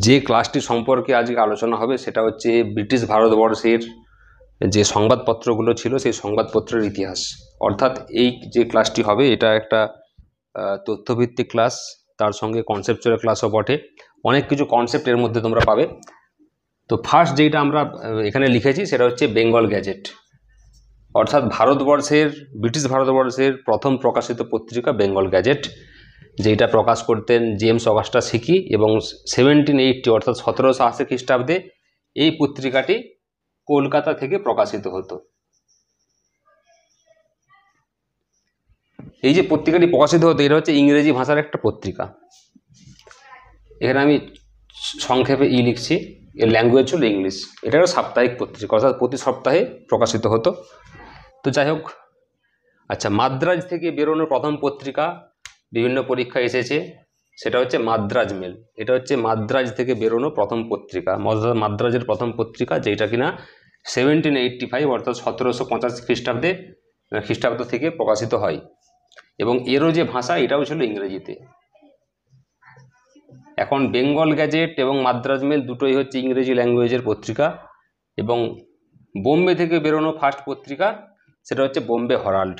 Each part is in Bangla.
যে ক্লাসটি সম্পর্কে আজকে আলোচনা হবে সেটা হচ্ছে ব্রিটিশ ভারতবর্ষের যে সংবাদপত্রগুলো ছিল সেই সংবাদপত্রের ইতিহাস। অর্থাৎ এই যে ক্লাসটি হবে এটা একটা তথ্যভিত্তিক ক্লাস, তার সঙ্গে কনসেপচুয়াল ক্লাসও বটে। অনেক কিছু কনসেপ্ট এর মধ্যে তোমরা পাবে। তো ফার্স্ট যেটা আমরা এখানে লিখেছি সেটা হচ্ছে বেঙ্গল গ্যাজেট, অর্থাৎ ব্রিটিশ ভারতবর্ষের প্রথম প্রকাশিত পত্রিকা বেঙ্গল গ্যাজেট, যেটা প্রকাশ করতেন জেমস অগাস্টাস হিকি, এবং 1780 অর্থাৎ 1780 খ্রিস্টাব্দে এই পত্রিকাটি কলকাতা থেকে প্রকাশিত হতো। এই যে পত্রিকাটি প্রকাশিত হতো এটা হচ্ছে ইংরেজি ভাষার একটা পত্রিকা। এখানে আমি সংক্ষেপে লিখছি, এর ল্যাঙ্গুয়েজ হলো ইংলিশ। এটা একটা সাপ্তাহিক পত্রিকা, অর্থাৎ প্রতি সপ্তাহে প্রকাশিত হতো। তো যাই হোক, আচ্ছা, মাদ্রাজ থেকে বেরোনো প্রথম পত্রিকা বিভিন্ন পরীক্ষায় এসেছে, সেটা হচ্ছে মাদ্রাজ মেল। এটা হচ্ছে মাদ্রাজ থেকে বেরোনো প্রথম পত্রিকা, মাদ্রাজের প্রথম পত্রিকা, যেটা কিনা 1785 অর্থাৎ 1785 খ্রিস্টাব্দ থেকে প্রকাশিত হয়, এবং এরও যে ভাষা এটাও ছিল ইংরেজিতে। এখন বেঙ্গল গ্যাজেট এবং মাদ্রাজ মেল দুটোই হচ্ছে ইংরেজি ল্যাঙ্গুয়েজের পত্রিকা, এবং বোম্বে থেকে বেরোনো ফার্স্ট পত্রিকা সেটা হচ্ছে বোম্বে হরাল্ড।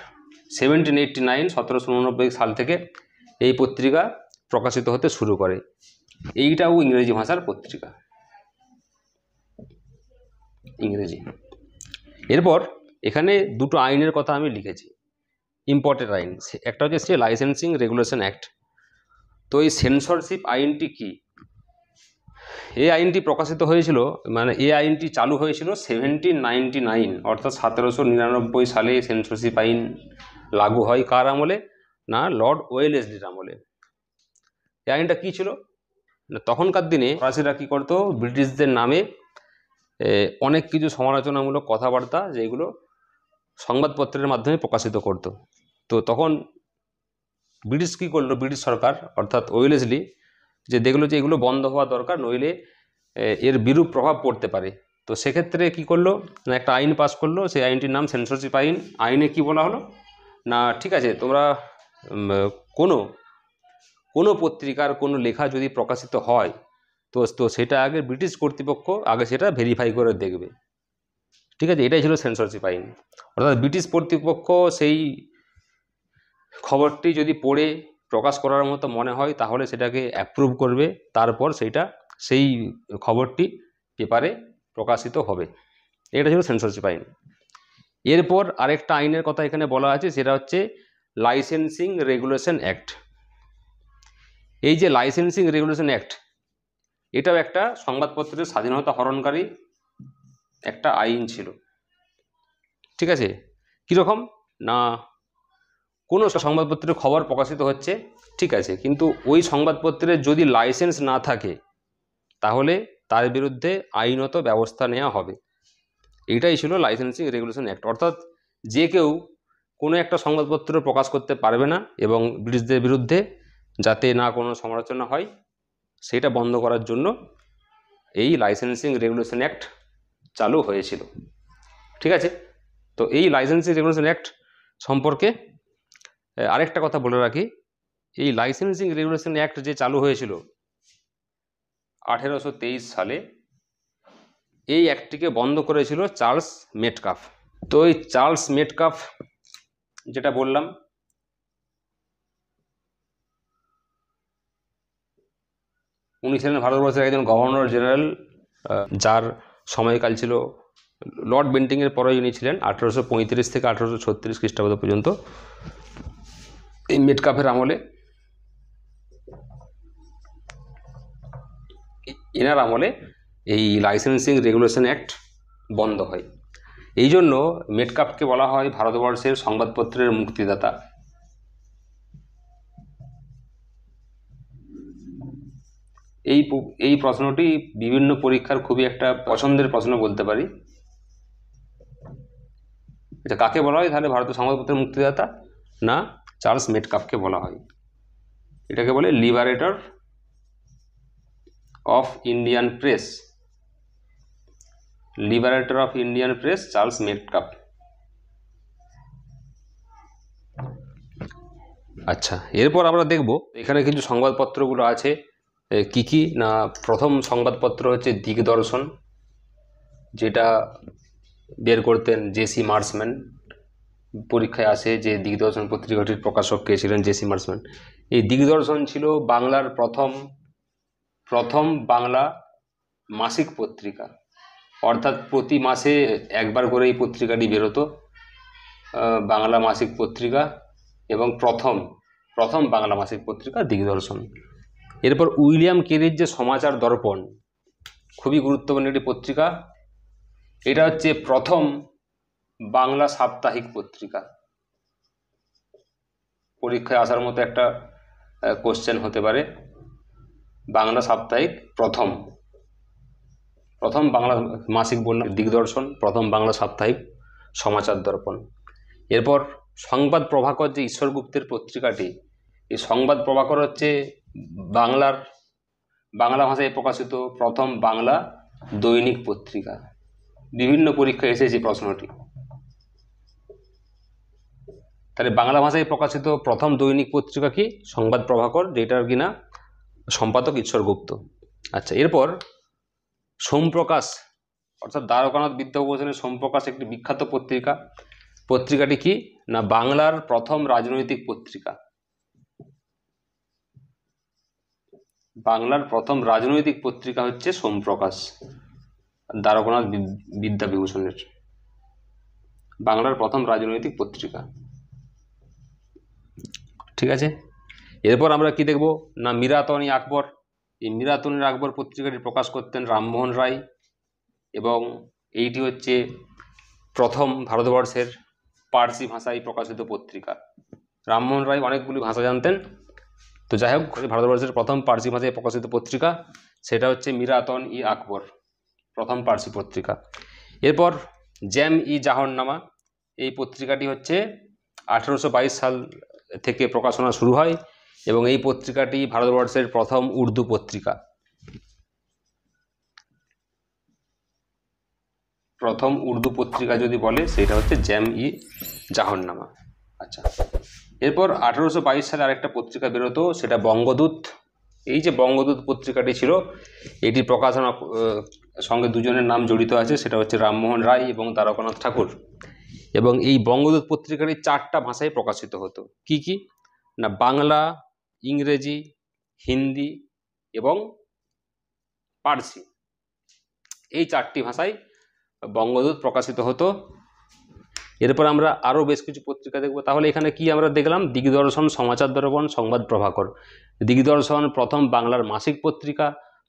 1789 সাল থেকে এই পত্রিকা প্রকাশিত হতে শুরু করে। এইটাও ইংরেজি ভাষার পত্রিকা, ইংরেজি। এরপর এখানে দুটো আইনের কথা আমি লিখেছি, ইম্পর্টেন্ট আইন। একটা হচ্ছে লাইসেন্সিং রেগুলেশন অ্যাক্ট। তো এই সেন্সরশিপ আইনটি কি? এই আইনটি প্রকাশিত হয়েছিল, মানে এই আইনটি চালু হয়েছিল 1799 অর্থাৎ 1799 সালে সেন্সরশিপ আইন লাগু হয়। কার আমলে? না, লর্ড ওয়েলেসলির আমলে। এই আইনটা কী ছিল? তখনকার দিনে ফরাসিরা কী করতো, ব্রিটিশদের নামে অনেক কিছু সমালোচনামূলক কথাবার্তা যেগুলো সংবাদপত্রের মাধ্যমে প্রকাশিত করত। তো তখন ব্রিটিশ কী করলো, ব্রিটিশ সরকার অর্থাৎ ওয়েলেসলি, যে দেখলো যে এগুলো বন্ধ হওয়া দরকার, নইলে এর বিরূপ প্রভাব পড়তে পারে। তো সেক্ষেত্রে কী করলো না, একটা আইন পাস করলো, সেই আইনটির নাম সেন্সরশিপ আইন। আইনে কি বলা হলো না, ঠিক আছে, তোমরা কোনো পত্রিকার কোনো লেখা যদি প্রকাশিত হয় তো সেটা আগে ব্রিটিশ কর্তৃপক্ষ আগে সেটা ভেরিফাই করে দেখবে। ঠিক আছে, এটাই ছিল সেন্সরশিপ আইন। অর্থাৎ ব্রিটিশ কর্তৃপক্ষ সেই খবরটি যদি পড়ে প্রকাশ করার মতো মনে হয় তাহলে সেটাকে অ্যাপ্রুভ করবে, তারপর সেই খবরটি পেপারে প্রকাশিত হবে। এটা ছিল সেন্সরশিপ আইন। এরপর আরেকটা আইনের কথা এখানে বলা আছে, সেটা হচ্ছে লাইসেন্সিং রেগুলেশন অ্যাক্ট। এই যে লাইসেন্সিং রেগুলেশন অ্যাক্ট, এটাও একটা সংবাদপত্রের স্বাধীনতা হরণকারী একটা আইন ছিল। ঠিক আছে, কীরকম না, কোনো সংবাদপত্রের খবর প্রকাশিত হচ্ছে, ঠিক আছে, কিন্তু ওই সংবাদপত্রের যদি লাইসেন্স না থাকে তাহলে তার বিরুদ্ধে আইনত ব্যবস্থা নেওয়া হবে। এইটাই ছিল লাইসেন্সিং রেগুলেশন অ্যাক্ট। অর্থাৎ যে কেউ কোনো একটা সংবাদপত্র প্রকাশ করতে পারবে না, এবং ব্রিটিশদের বিরুদ্ধে যাতে না কোনো সমালোচনা হয় সেটা বন্ধ করার জন্য এই লাইসেন্সিং রেগুলেশন অ্যাক্ট চালু হয়েছিল। ঠিক আছে, তো এই লাইসেন্সিং রেগুলেশন অ্যাক্ট সম্পর্কে আরেকটা কথা বলে রাখি, এই লাইসেন্সিং রেগুলেশন অ্যাক্ট যে চালু হয়েছিল 1823 সালে, এই অ্যাক্টটিকে বন্ধ করেছিল চার্লস মেটকাফ। তো এই চার্লস মেটকাফ যেটা বললাম, উনি ছিলেন ভারতবর্ষের একজন গভর্নর জেনারেল, যার সময়কাল ছিল লর্ড বেন্টিংয়ের পরে ইনি ছিলেন 1835 থেকে 1836 খ্রিস্টাব্দ পর্যন্ত। এই মেটকাফের আমলে, এনার আমলে এই লাইসেন্সিং রেগুলেশন অ্যাক্ট বন্ধ হয়। এই জন্য মেটকাফকে বলা হয় ভারতবর্ষের সংবাদপত্রের মুক্তিদাতা। এই প্রশ্নটি বিভিন্ন পরীক্ষার খুবই একটা পছন্দের প্রশ্ন বলতে পারি। আচ্ছা, কাকে বলা হয় তাহলে ভারতের সংবাদপত্রের মুক্তিদাতা? না, চার্লস মেটকাফকে বলা হয়। এটাকে বলে liberator of Indian press. Liberator of Indian press Charles Metcalfe. আচ্ছা, এরপর আমরা দেখব এখানে কিছু সংবাদপত্রগুলো আছে কি কি না, প্রথম সংবাদপত্র হচ্ছে দিগদর্শন, যেটা বের করতেন জেসি মার্সম্যান। পরীক্ষায় আসে যে দিগদর্শন পত্রিকাটির প্রকাশক কে ছিলেন, জেসি মার্সম্যান। এই দিগদর্শন ছিল বাংলার প্রথম বাংলা মাসিক পত্রিকা, অর্থাৎ প্রতি মাসে একবার করে এই পত্রিকাটি বেরোতো, বাংলা মাসিক পত্রিকা, এবং প্রথম বাংলা মাসিক পত্রিকা দিগদর্শন। এরপর উইলিয়াম কেরির যে সমাচার দর্পণ, খুবই গুরুত্বপূর্ণ একটি পত্রিকা, এটা হচ্ছে প্রথম বাংলা সাপ্তাহিক পত্রিকা। পরীক্ষায় আসার মতো একটা কোশ্চেন হতে পারে, বাংলা সাপ্তাহিক প্রথম বাংলা মাসিক বললাম দিগদর্শন, প্রথম বাংলা সাপ্তাহিক সমাচার দর্পণ। এরপর সংবাদ প্রভাকর, যে ঈশ্বর গুপ্তের পত্রিকাটি, এই সংবাদ প্রভাকর হচ্ছে বাংলা ভাষায় প্রকাশিত প্রথম বাংলা দৈনিক পত্রিকা। বিভিন্ন পরীক্ষায় এসেছে প্রশ্নটি। তাহলে বাংলা ভাষায় প্রকাশিত প্রথম দৈনিক পত্রিকা কি? সংবাদ প্রভাকর, যেটার কিনা সম্পাদক ঈশ্বর গুপ্ত। আচ্ছা, এরপর সোমপ্রকাশ, অর্থাৎ দ্বারকানাথ বিদ্যাভূষণের সোমপ্রকাশ একটি বিখ্যাত পত্রিকা। পত্রিকাটি কি না বাংলার প্রথম রাজনৈতিক পত্রিকা। বাংলার প্রথম রাজনৈতিক পত্রিকা হচ্ছে সোমপ্রকাশ, দ্বারকানাথ বিদ্যাবিভূষণের বাংলার প্রথম রাজনৈতিক পত্রিকা। ঠিক আছে, এরপর আমরা কি দেখব না মিরাত-ই আকবর। এই মিরাত-ই আকবর পত্রিকাটি প্রকাশ করতেন রামমোহন রায়, এবং এইটি হচ্ছে প্রথম ভারতবর্ষের পার্সি ভাষায় প্রকাশিত পত্রিকা। রামমোহন রায় অনেকগুলি ভাষা জানতেন, তো যাই হোক ভারতবর্ষের প্রথম পার্সি ভাষায় প্রকাশিত পত্রিকা সেটা হচ্ছে মিরাত-ই আকবর, প্রথম পার্সি পত্রিকা। এরপর জ্যাম-ই-জাহাননামা, এই পত্রিকাটি হচ্ছে 1822 সাল থেকে প্রকাশনা শুরু হয়, এবং এই পত্রিকাটি ভারতবর্ষের প্রথম উর্দু পত্রিকা। প্রথম উর্দু পত্রিকা যদি বলে সেটা হচ্ছে জ্যাম-ই-জাহাননামা। আচ্ছা, এরপর 1822 সালে আরেকটা পত্রিকা বেরোতো, সেটা বঙ্গদূত। এই যে বঙ্গদূত পত্রিকাটি ছিল, এটি প্রকাশনা সঙ্গে দুজনের নাম জড়িত আছে, সেটা হচ্ছে রামমোহন রায় এবং দ্বারকানাথ ঠাকুর। এবং এই বঙ্গদূত পত্রিকাটি 4টা ভাষায় প্রকাশিত হতো। কি কি না বাংলা, ইংরেজি, হিন্দি এবং পার্সি, এই 4টি ভাষায় বঙ্গদূত প্রকাশিত হতো। এরপর আমরা আরও বেশ কিছু পত্রিকা দেখব। তাহলে এখানে কি আমরা দেখলাম? দিগদর্শন, সমাচার দর্পণ, সংবাদ প্রভাকর। দিগদর্শন প্রথম বাংলার মাসিক পত্রিকা,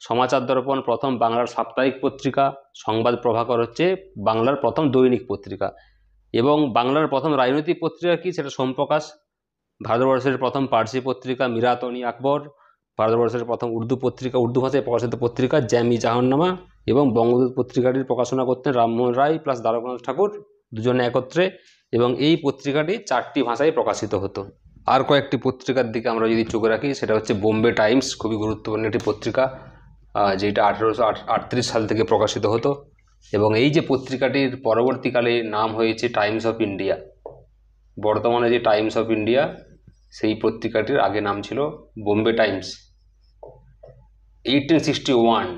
সমাচার দর্পণ প্রথম বাংলার সাপ্তাহিক পত্রিকা, সংবাদ প্রভাকর হচ্ছে বাংলার প্রথম দৈনিক পত্রিকা। এবং বাংলার প্রথম রাজনৈতিক পত্রিকা কি? সেটা সোমপ্রকাশ। ভারতবর্ষের প্রথম পার্সি পত্রিকা মিরাত-ই আকবর। ভারতবর্ষের প্রথম উর্দু পত্রিকা, উর্দু ভাষায় প্রকাশিত পত্রিকা জ্যাম-ই-জাহাননামা। এবং বঙ্গদূত পত্রিকাটির প্রকাশনা করতেন রামমোহন রায় প্লাস দ্বারকানাথ ঠাকুর দুজনে একত্রে, এবং এই পত্রিকাটি 4টি ভাষায় প্রকাশিত হতো। আর কয়েকটি পত্রিকার দিকে আমরা যদি চোখ রাখি, সেটা হচ্ছে বোম্বে টাইমস, খুবই গুরুত্বপূর্ণ একটি পত্রিকা, যেটা 1838 সাল থেকে প্রকাশিত হতো। এবং এই যে পত্রিকাটির পরবর্তীকালে নাম হয়েছে টাইমস অফ ইন্ডিয়া। বর্তমানে যে টাইমস অফ ইন্ডিয়া, সেই পত্রিকাটির আগে নাম ছিল বোম্বে টাইমস। 1861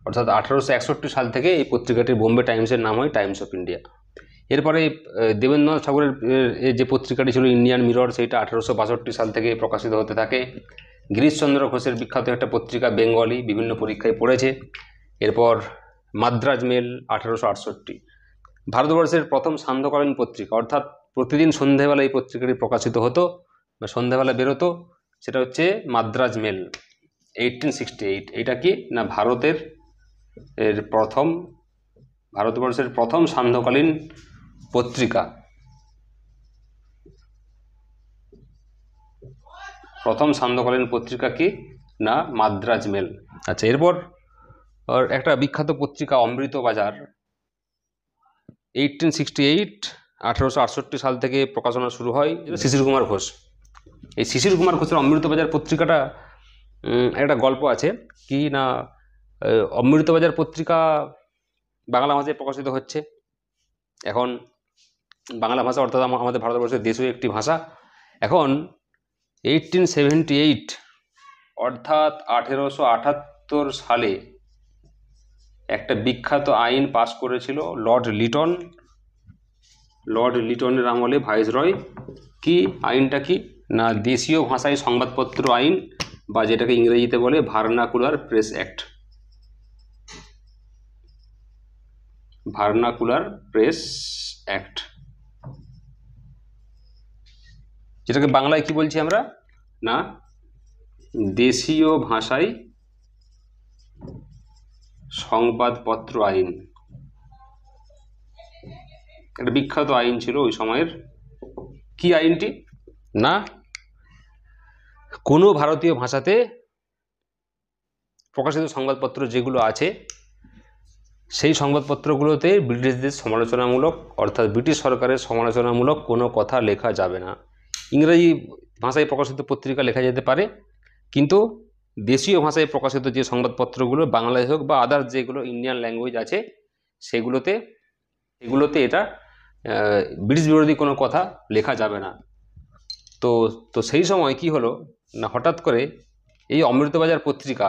অর্থাৎ 1861 সাল থেকে এই পত্রিকাটির বোম্বে টাইমসের নাম হয় টাইমস অফ ইন্ডিয়া। এরপরে দেবেন্দ্রনাথ ঠাকুরের যে পত্রিকাটি ছিল ইন্ডিয়ান মিরর, সেইটা 1862 সাল থেকে প্রকাশিত হতে থাকে। গিরিশচন্দ্র ঘোষের বিখ্যাত একটা পত্রিকা বেঙ্গলি, বিভিন্ন পরীক্ষায় পড়েছে। এরপর মাদ্রাজ মেল 1868, ভারতবর্ষের প্রথম সান্ধ্যকালীন পত্রিকা, অর্থাৎ প্রতিদিন সন্ধ্যেবেলা এই পত্রিকাটি প্রকাশিত হতো বা সন্ধ্যেবেলা বেরোতো, সেটা হচ্ছে মাদ্রাজ মেল 1868। এটা কি না ভারতবর্ষের প্রথম সান্ধ্যকালীন পত্রিকা। প্রথম সান্ধ্যকালীন পত্রিকা কি না মাদ্রাজ মেল। আচ্ছা, এরপর একটা বিখ্যাত পত্রিকা অমৃতবাজার 1868 সাল থেকে প্রকাশনা শুরু হয়। শিশির কুমার ঘোষ, এই শিশির কুমার ঘোষের অমৃতবাজার পত্রিকাটা একটা গল্প আছে কি না অমৃতবাজার পত্রিকা বাংলা ভাষায় প্রকাশিত হচ্ছে। এখন বাংলা ভাষা অর্থাৎ আমাদের ভারতবর্ষের দেশীয় একটি ভাষা। এখন 1878 অর্থাৎ 1878 সালে একটা বিখ্যাত আইন পাশ করেছিল লর্ড লিটনের আমলে ভাইসরয়। কি আইনটা কি না দেশীয় ভাষায় সংবাদপত্র আইন, বা যেটাকে ইংরেজিতে বলে vernacular press act. Vernacular press act, যেটাকে বাংলায় কি বলছি আমরা না দেশীয় ভাষায় সংবাদপত্র আইন। একটা বিখ্যাত আইন ছিল ওই সময়ের। কি আইনটি না কোনো ভারতীয় ভাষাতে প্রকাশিত সংবাদপত্র যেগুলো আছে সেই সংবাদপত্রগুলোতে ব্রিটিশদের সমালোচনামূলক, অর্থাৎ ব্রিটিশ সরকারের সমালোচনামূলক কোনো কথা লেখা যাবে না। ইংরেজি ভাষায় প্রকাশিত পত্রিকা লেখা যেতে পারে, কিন্তু দেশীয় ভাষায় প্রকাশিত যে সংবাদপত্রগুলো বাংলায় হোক বা আদার যেগুলো ইন্ডিয়ান ল্যাঙ্গুয়েজ আছে সেগুলোতে এটা ব্রিটিশ বিরোধী কোনো কথা লেখা যাবে না। তো সেই সময় কি হলো না হঠাৎ করে এই অমৃতবাজার পত্রিকা,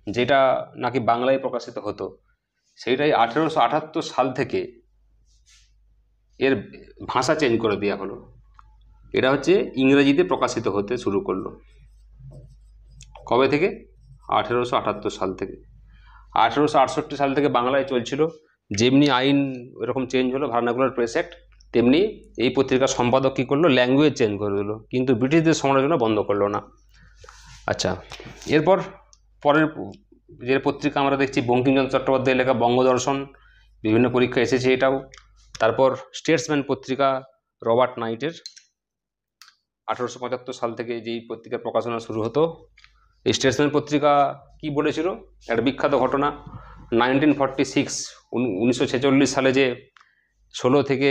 যেটা নাকি বাংলায় প্রকাশিত হতো, সেইটাই 1878 সাল থেকে এর ভাষা চেঞ্জ করে দেওয়া হলো। এটা হচ্ছে ইংরেজিতে প্রকাশিত হতে শুরু করলো। কবে থেকে? 1878 সাল থেকে। 1868 সাল থেকে বাংলায় চলছিল। যেমনি আইন এরকম চেঞ্জ হলো ভার্নাকুলার প্রেস অ্যাক্ট, তেমনি এই পত্রিকার সম্পাদক কী করলো ল্যাঙ্গুয়েজ চেঞ্জ করে দিল, কিন্তু ব্রিটিশদের সমালোচনা বন্ধ করলো না। আচ্ছা, এরপর পরের যে পত্রিকা আমরা দেখছি বঙ্কিমচন্দ্র চট্টোপাধ্যায়ের লেখা বঙ্গদর্শন, বিভিন্ন পরীক্ষা এসেছে এটাও। তারপর স্টেটসম্যান পত্রিকা রবার্ট নাইটের 1875 সাল থেকে যেই পত্রিকার প্রকাশনা শুরু হতো। এই স্টেটসম্যান পত্রিকা কি বলেছিল, একটা বিখ্যাত ঘটনা 1946 সালে যে 16 থেকে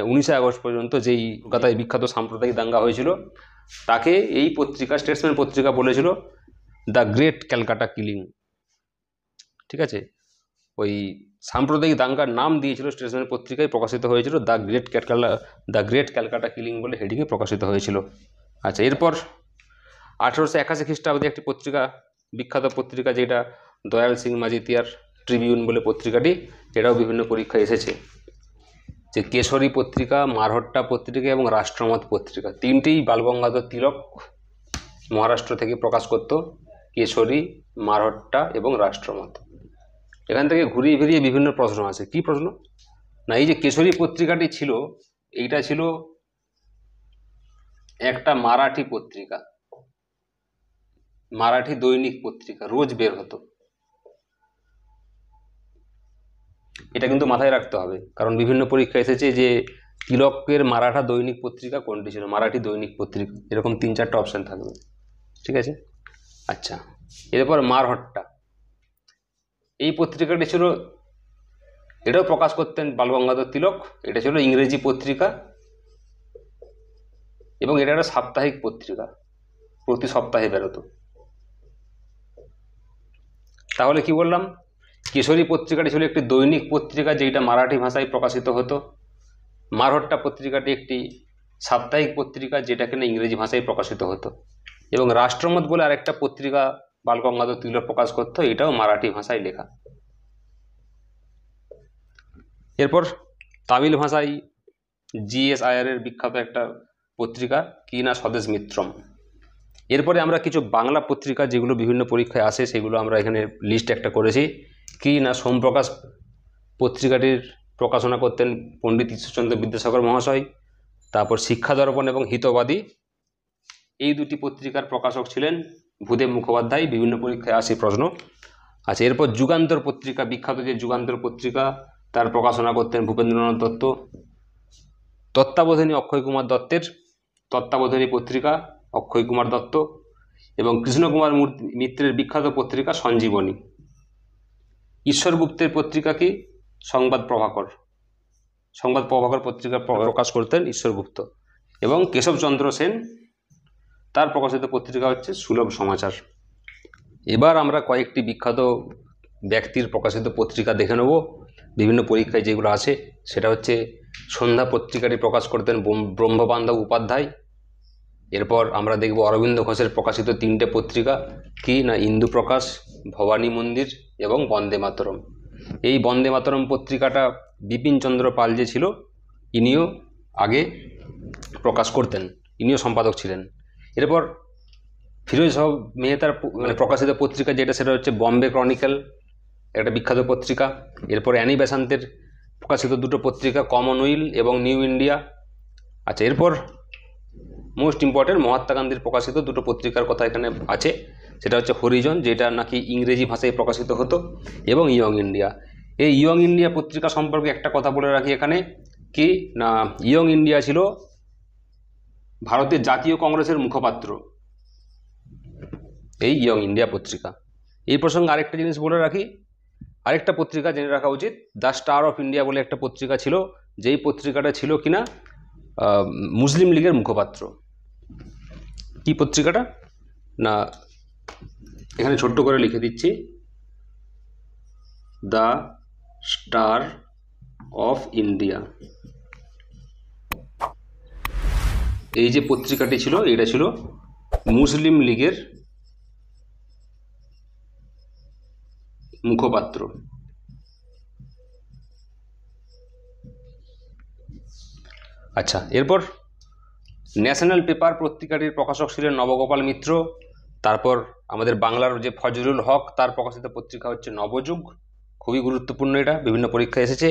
19 আগস্ট পর্যন্ত যেই কলকাতায় বিখ্যাত সাম্প্রদায়িক দাঙ্গা হয়েছিল, তাকে এই পত্রিকা স্টেটসম্যান পত্রিকা বলেছিল দ্য গ্রেট ক্যালকাটা কিলিং। ঠিক আছে, ওই সাম্প্রদায়িক দাঙ্গার নাম দিয়েছিল স্টেটসম্যান পত্রিকায় প্রকাশিত হয়েছিল দ্য গ্রেট ক্যালকাটা কিলিং বলে হেডিংয়ে প্রকাশিত হয়েছিল। আচ্ছা, এরপর 1881 খ্রিস্টাব্দে একটি পত্রিকা, বিখ্যাত পত্রিকা যেটা দয়াল সিং মাজিতিয়ার ট্রিবিউন বলে পত্রিকাটি, এটাও বিভিন্ন পরীক্ষায় এসেছে। যে কেশরী পত্রিকা, মারহট্টা পত্রিকা এবং রাষ্ট্রমত পত্রিকা, তিনটেই বালগঙ্গাধর তিলক মহারাষ্ট্র থেকে প্রকাশ করত। কেশরী, মারহট্টা এবং রাষ্ট্রমত। এখান থেকে ঘুরিয়ে ফিরিয়ে বিভিন্ন প্রশ্ন আছে। কি প্রশ্ন না এই যে কেশরী পত্রিকাটি ছিল, এইটা ছিল একটা মারাঠি পত্রিকা, মারাঠি দৈনিক পত্রিকা, রোজ বের হতো। এটা কিন্তু মাথায় রাখতে হবে, কারণ বিভিন্ন পরীক্ষা এসেছে যে তিলকের মারাঠা দৈনিক পত্রিকা কোনটি ছিল, মারাঠি দৈনিক পত্রিকা, এরকম 3-4টা অপশন থাকবে। ঠিক আছে। আচ্ছা, এরপর মারহট্টা, এই পত্রিকাটি ছিল, এটাও প্রকাশ করতেন বালগঙ্গাধর তিলক। এটা ছিল ইংরেজি পত্রিকা এবং এটা একটা সাপ্তাহিক পত্রিকা, প্রতি সপ্তাহে বেরোতো। তাহলে কি বললাম, কেশরী পত্রিকাটি ছিল একটি দৈনিক পত্রিকা যেটা মারাঠি ভাষায় প্রকাশিত হতো। মারহট্টা পত্রিকাটি একটি সাপ্তাহিক পত্রিকা যেটা কিনা ইংরেজি ভাষায় প্রকাশিত হতো। এবং রাষ্ট্রমত বলে আরেকটা পত্রিকা বালগঙ্গাধর তিলক প্রকাশ করতো, এটাও মারাঠি ভাষায় লেখা। এরপর তামিল ভাষায় জিএস আয়ারের বিখ্যাত একটা পত্রিকা কি না স্বদেশ মিত্রম। এরপরে আমরা কিছু বাংলা পত্রিকা যেগুলো বিভিন্ন পরীক্ষায় আসে সেগুলো আমরা এখানে লিস্ট একটা করেছি। কি না সোমপ্রকাশ পত্রিকাটির প্রকাশনা করতেন পণ্ডিত ঈশ্বরচন্দ্র বিদ্যাসাগর মহাশয়। তারপর শিক্ষা দর্পণ এবং হিতবাদী, এই দুটি পত্রিকার প্রকাশক ছিলেন ভূদেব মুখোপাধ্যায়। বিভিন্ন পরীক্ষায় আসে প্রশ্ন। আচ্ছা, এরপর যুগান্তর পত্রিকা, বিখ্যাত যে যুগান্তর পত্রিকা, তার প্রকাশনা করতেন ভূপেন্দ্রনাথ দত্ত। তত্ত্বাবধানী অক্ষয় কুমার দত্তের তত্ত্বাবধানী পত্রিকা অক্ষয় কুমার দত্ত, এবং কৃষ্ণকুমার মিত্রের বিখ্যাত পত্রিকা সঞ্জীবনী। ঈশ্বর গুপ্তের পত্রিকা কি সংবাদ প্রভাকর পত্রিকা প্রকাশ করতেন ঈশ্বর গুপ্ত। এবং কেশবচন্দ্র সেন, তার প্রকাশিত পত্রিকা হচ্ছে সুলভ সমাচার। এবার আমরা কয়েকটি বিখ্যাত ব্যক্তির প্রকাশিত পত্রিকা দেখে নেব বিভিন্ন পরীক্ষায় যেগুলো আছে। সেটা হচ্ছে সন্ধ্যা পত্রিকাটি প্রকাশ করতেন ব্রহ্মবান্ধব উপাধ্যায় এরপর আমরা দেখব অরবিন্দ ঘোষের প্রকাশিত 3টে পত্রিকা, কি না ইন্দু প্রকাশ, ভবানী মন্দির এবং বন্দে মাতরম। এই বন্দে মাতরম পত্রিকাটা বিপিন চন্দ্র পাল যে ছিল, ইনিও আগে প্রকাশ করতেন, ইনিও সম্পাদক ছিলেন। এরপর ফিরোজ শাহ মেহতার প্রকাশিত পত্রিকা যেটা, সেটা হচ্ছে বম্বে ক্রনিক্যাল, একটা বিখ্যাত পত্রিকা। এরপর অ্যানি বেসান্তের প্রকাশিত 2টো পত্রিকা, কমনওয়েলথ এবং নিউ ইন্ডিয়া। আচ্ছা, এরপর মোস্ট ইম্পর্টেন্ট মহাত্মা গান্ধীর প্রকাশিত 2টো পত্রিকার কথা এখানে আছে, সেটা হচ্ছে হরিজন, যেটা নাকি ইংরেজি ভাষায় প্রকাশিত হতো, এবং ইয়ং ইন্ডিয়া। এই ইয়ং ইন্ডিয়া পত্রিকা সম্পর্কে একটা কথা বলে রাখি এখানে, কি না ইয়ং ইন্ডিয়া ছিল ভারতের জাতীয় কংগ্রেসের মুখপাত্র, এই ইয়ং ইন্ডিয়া পত্রিকা। এই প্রসঙ্গে আরেকটা জিনিস বলে রাখি, আরেকটা পত্রিকা জেনে রাখা উচিত, দ্য স্টার অফ ইন্ডিয়া বলে একটা পত্রিকা ছিল, যেই পত্রিকাটা ছিল কিনা মুসলিম লীগের মুখপাত্র। কি পত্রিকাটা না এখানে ছোট্ট করে লিখে দিচ্ছি, দ্য স্টার অফ ইন্ডিয়া। এই যে পত্রিকাটি ছিল, এটা ছিল মুসলিম লীগের মুখপাত্র। আচ্ছা, এরপর ন্যাশনাল পেপার পত্রিকাটির প্রকাশক ছিলেন নবগোপাল মিত্র। তারপর আমাদের বাংলার যে ফজলুল হক, তার প্রকাশিত পত্রিকা হচ্ছে নবযুগ, খুবই গুরুত্বপূর্ণ, এটা বিভিন্ন পরীক্ষায় এসেছে।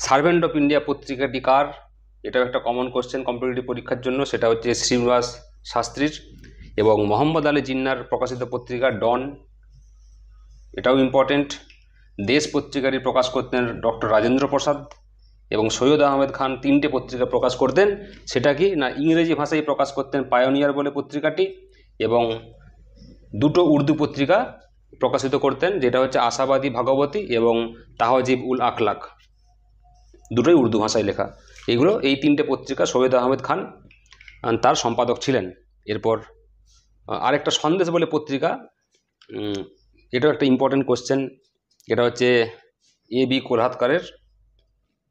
সার্ভেন্ট অফ ইন্ডিয়া পত্রিকাটি কার, এটাও একটা কমন কোশ্চেন কম্পিটিটিভ পরীক্ষার জন্য, সেটা হচ্ছে শ্রীনিবাস শাস্ত্রীর। এবং মোহাম্মদ আলী জিন্নার প্রকাশিত পত্রিকা ডন, এটাও ইম্পর্টেন্ট। দেশ পত্রিকাটি প্রকাশ করতেন ডক্টর রাজেন্দ্র প্রসাদ। এবং সৈয়দ আহমেদ খান 3টে পত্রিকা প্রকাশ করতেন, সেটা কি না ইংরেজি ভাষায় প্রকাশ করতেন, পায়োনিয়ার বলে পত্রিকাটি, এবং 2টো উর্দু পত্রিকা প্রকাশিত করতেন, যেটা হচ্ছে আশাবাদী ভাগবতী এবং তাহজিব উল আখলাক, 2টোই উর্দু ভাষায় লেখা। এগুলো এই 3টে পত্রিকা সৈয়দ আহমেদ খান তার সম্পাদক ছিলেন। এরপর আরেকটা সন্দেশ বলে পত্রিকা, এটাও একটা ইম্পর্টেন্ট কোশ্চেন, এটা হচ্ছে A.B. কোলহাতকারের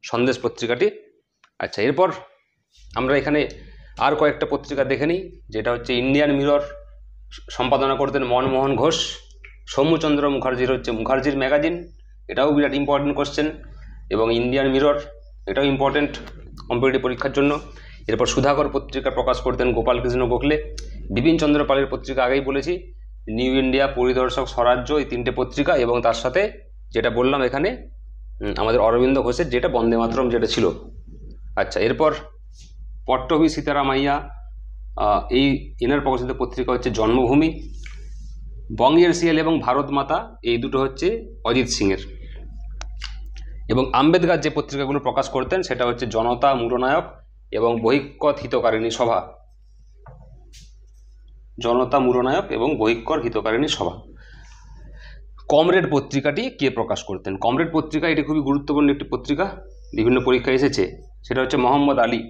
সন্দেশ পত্রিকাটি। আচ্ছা, এরপর আমরা এখানে আর কয়েকটা পত্রিকা দেখে নিই, যেটা হচ্ছে ইন্ডিয়ান মিরর সম্পাদনা করতেন মনমোহন ঘোষ। সৌম্যচন্দ্র মুখার্জির হচ্ছে মুখার্জির ম্যাগাজিন, এটাও বিরাট ইম্পর্টেন্ট কোশ্চেন। এবং ইন্ডিয়ান মিরর, এটাও ইম্পর্টেন্ট কম্পিটিটিভ পরীক্ষার জন্য। এরপর সুধাকর পত্রিকা প্রকাশ করতেন গোপালকৃষ্ণ গোখলে। বিপিন চন্দ্র পালের পত্রিকা আগেই বলেছি, নিউ ইন্ডিয়া, পরিদর্শক, স্বরাজ্য, এই 3টে পত্রিকা। এবং তার সাথে যেটা বললাম এখানে আমাদের অরবিন্দ ঘোষের যেটা বন্দে মাতরম যেটা ছিল। আচ্ছা, এরপর পট্টভি সীতারামাইয়া, এই এনার প্রকাশিত পত্রিকা হচ্ছে জন্মভূমি। বঙ্গের শিয়াল এবং ভারত মাতা, এই 2টো হচ্ছে অজিত সিংয়ের। এবং আম্বেদকর যে পত্রিকাগুলো প্রকাশ করতেন, সেটা হচ্ছে জনতা, মূরনায়ক এবং বহিষ্কর হিতকারিণী সভা। জনতা, মূরনায়ক এবং বহিষ্কর হিতকারিণী সভা। কমরেড পত্রিকাটি কে প্রকাশ করতেন? কমরেড পত্রিকা, এটি খুবই গুরুত্বপূর্ণ একটি পত্রিকা, বিভিন্ন পরীক্ষায় এসেছে, সেটা হচ্ছে মোহাম্মদ আলী।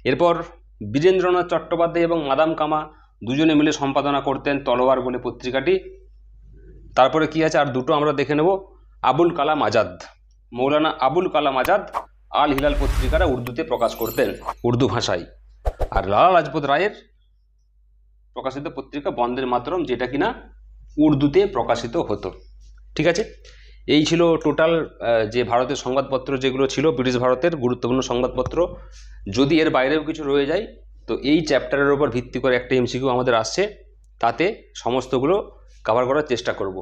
এরপর বীরেন্দ্রনাথ চট্টোপাধ্যায় এবং মাদাম কামা 2জনে মিলে সম্পাদনা করতেন তলোয়ার বলে পত্রিকাটি। তারপরে কি আছে আর 2টো আমরা দেখে নেব, আবুল কালাম আজাদ, মৌলানা আবুল কালাম আজাদ আল হিলাল পত্রিকাটা উর্দুতে প্রকাশ করতেন, উর্দু ভাষায়। আর লালা লাজপত রায়ের প্রকাশিত পত্রিকা বন্দে মাতরম, যেটা কিনা উর্দুতে প্রকাশিত হতো। ঠিক আছে, এই ছিল টোটাল যে ভারতের সংবাদপত্র যেগুলো ছিল, ব্রিটিশ ভারতের গুরুত্বপূর্ণ সংবাদপত্র। যদি এর বাইরেও কিছু রয়ে যায়, তো এই চ্যাপ্টারের উপর ভিত্তি করে একটা MCQ আমাদের আসছে, তাতে সমস্তগুলো কভার করার চেষ্টা করব।